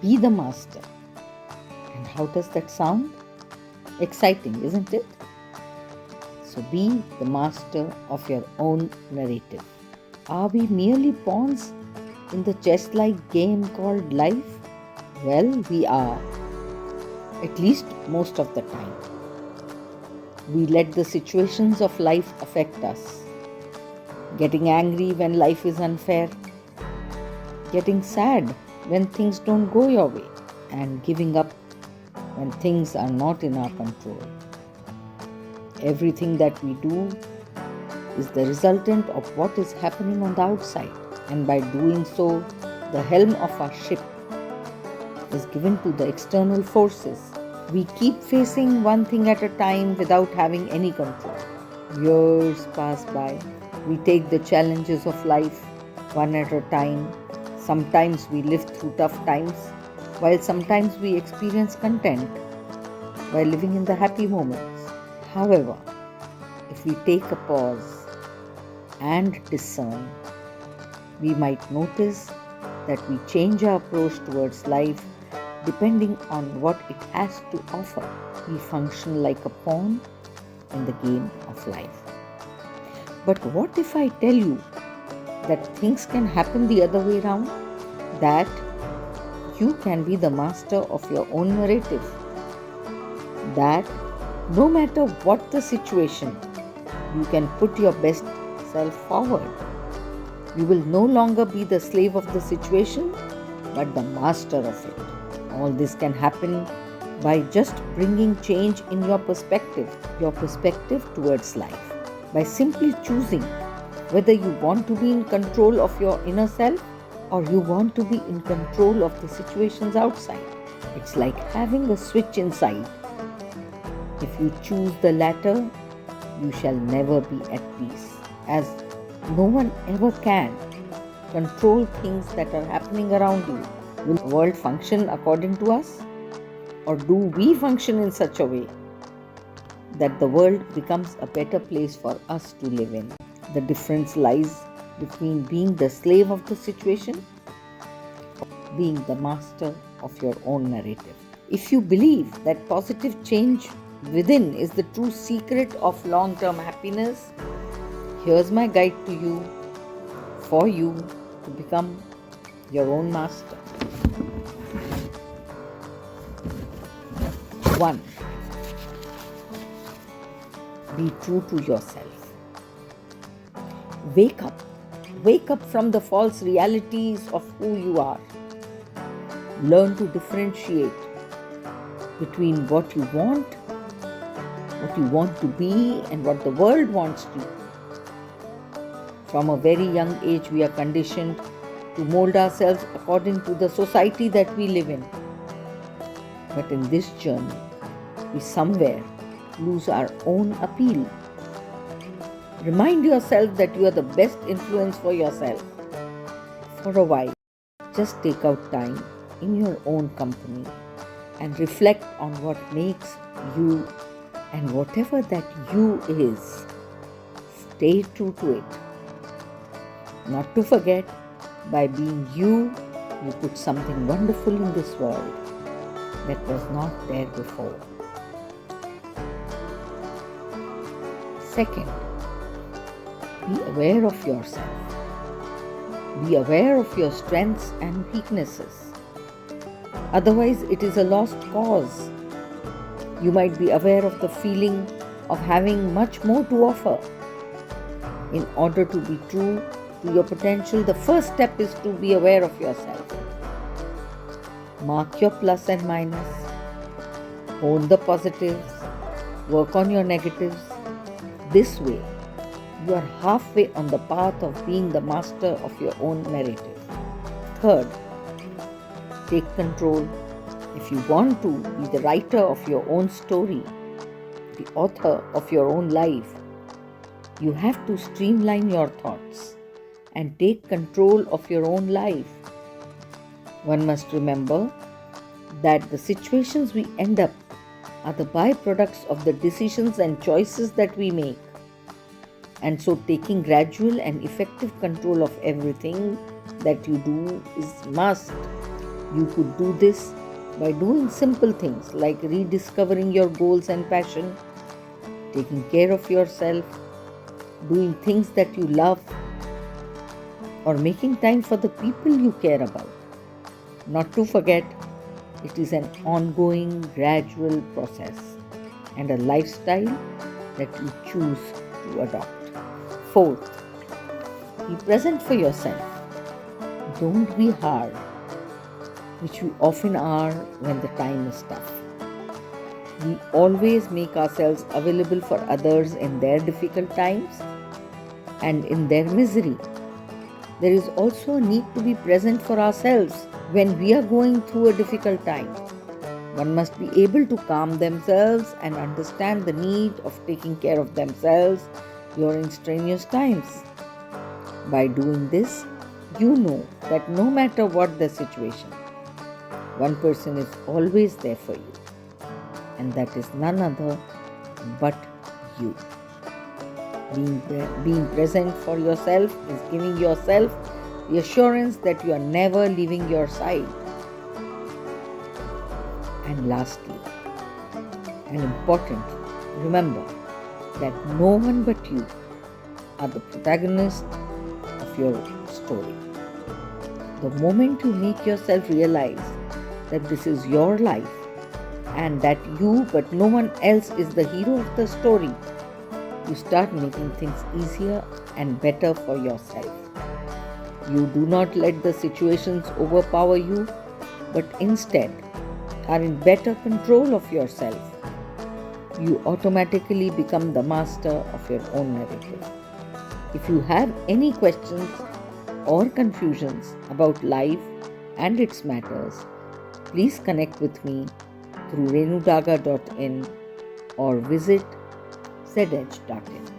Be the master. And how does that sound? Exciting, isn't it? So be the master of your own narrative. Are we merely pawns in the chess-like game called life? Well, we are, at least most of the time. We let the situations of life affect us. Getting angry when life is unfair, getting sad when things don't go your way, and giving up when things are not in our control. Everything that we do is the resultant of what is happening on the outside, and by doing so, the helm of our ship is given to the external forces. We keep facing one thing at a time without having any control. Years pass by. We take the challenges of life one at a time. Sometimes we live through tough times, while sometimes we experience content by living in the happy moments. However, if we take a pause and discern, we might notice that we change our approach towards life depending on what it has to offer. We function like a pawn in the game of life. But what if I tell you that things can happen the other way around? That you can be the master of your own narrative. That no matter what the situation, you can put your best self forward. You will no longer be the slave of the situation, but the master of it. All this can happen by just bringing change in your perspective towards life. By simply choosing whether you want to be in control of your inner self or you want to be in control of the situations outside. It's like having a switch inside. If you choose the latter, you shall never be at peace, as no one ever can control things that are happening around you. Will the world function according to us? Or do we function in such a way that the world becomes a better place for us to live in? The difference lies between being the slave of the situation or being the master of your own narrative. If you believe that positive change within is the true secret of long-term happiness, here's my guide to you for you to become your own master. 1. Be true to yourself. Wake up. Wake up from the false realities of who you are. Learn to differentiate between what you want to be, and what the world wants you. From a very young age, we are conditioned to mold ourselves according to the society that we live in. But in this journey, we somewhere lose our own appeal. Remind yourself that you are the best influence for yourself. For a while, just take out time in your own company and reflect on what makes you, and whatever that you is, stay true to it. Not to forget, by being you, you put something wonderful in this world that was not there before. Second, be aware of yourself. Be aware of your strengths and weaknesses. Otherwise, it is a lost cause. You might be aware of the feeling of having much more to offer. In order to be true to your potential, the first step is to be aware of yourself. Mark your plus and minus. Hone the positives. Work on your negatives. This way, you are halfway on the path of being the master of your own narrative. Third, take control. If you want to be the writer of your own story, the author of your own life, you have to streamline your thoughts and take control of your own life. One must remember that the situations we end up are the byproducts of the decisions and choices that we make. And so taking gradual and effective control of everything that you do is must. You could do this by doing simple things like rediscovering your goals and passion, taking care of yourself, doing things that you love, or making time for the people you care about. Not to forget, it is an ongoing, gradual process and a lifestyle that you choose to adopt. Fourth, be present for yourself. Don't be hard, which we often are when the time is tough. We always make ourselves available for others in their difficult times and in their misery. There is also a need to be present for ourselves when we are going through a difficult time. One must be able to calm themselves and understand the need of taking care of themselves during strenuous times. By doing this, you know that no matter what the situation, one person is always there for you, and that is none other but you. Being present for yourself is giving yourself the assurance that you are never leaving your side. And lastly, and importantly, remember that no one but you are the protagonist of your story. The moment you make yourself realize that this is your life and that you but no one else is the hero of the story, you start making things easier and better for yourself. You do not let the situations overpower you, but instead are in better control of yourself. You automatically become the master of your own narrative. If you have any questions or confusions about life and its matters, please connect with me through renudaga.in or visit zedge.in.